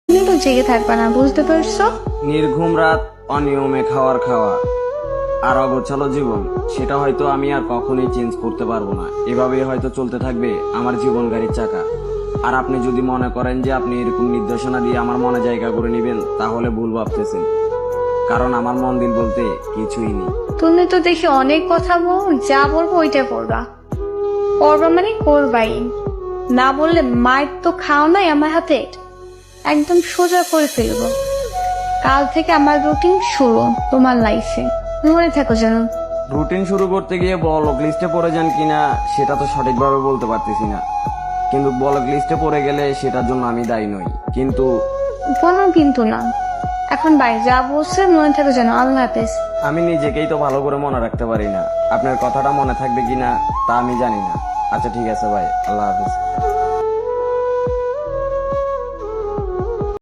তুমি তো জেগে থাকবা না, বুঝতে পারছো? নির্ঘুম রাত, অনিয়মে খাওয়া আর অগোছালো জীবন, সেটা হয়তো আমি আর কখনোই চেঞ্জ করতে পারবো না। এভাবেই হয়তো চলতে থাকবে আমার জীবন গাড়ির চাকা। আর আপনি যদি মনে করেন যে আপনি এরকম নির্দেশনা দিয়ে আমার মনে জায়গা করে নেবেন, তাহলে ভুল ভাবতেছেন। কারণ আমার মন দিল বলতে কিছুই নেই। তুমি তো দেখি অনেক কথা বল, যা বলবো ওইটা করবা। করবা মানে করবাই, না বললে মায়ের তো খাও নাই আমার হাতে, একদম সোজা করে ফেলবো। কাল থেকে আমার রুটিন শুরু তোমার লাইফে, মনে থাকো যেন। রুটিন শুরু করতে গিয়ে ব্লক লিস্টে পড়ে যান কিনা সেটা তো সঠিকভাবে বলতে পারতেছি না, কিন্তু ব্লক লিস্টে পড়ে গেলে সেটার জন্য আমি দায়ী নই। কিন্তু কোনো কিন্তু না, এখন বাই যা বলছে মনে থাকো যেন। আল্লাহ হাফেজ। আমি নিজেকেই তো ভালো করে মনে রাখতে পারি না, আপনার কথাটা মনে থাকবে কিনা তা আমি জানি না। আচ্ছা ঠিক আছে ভাই, আল্লাহ হাফেজ।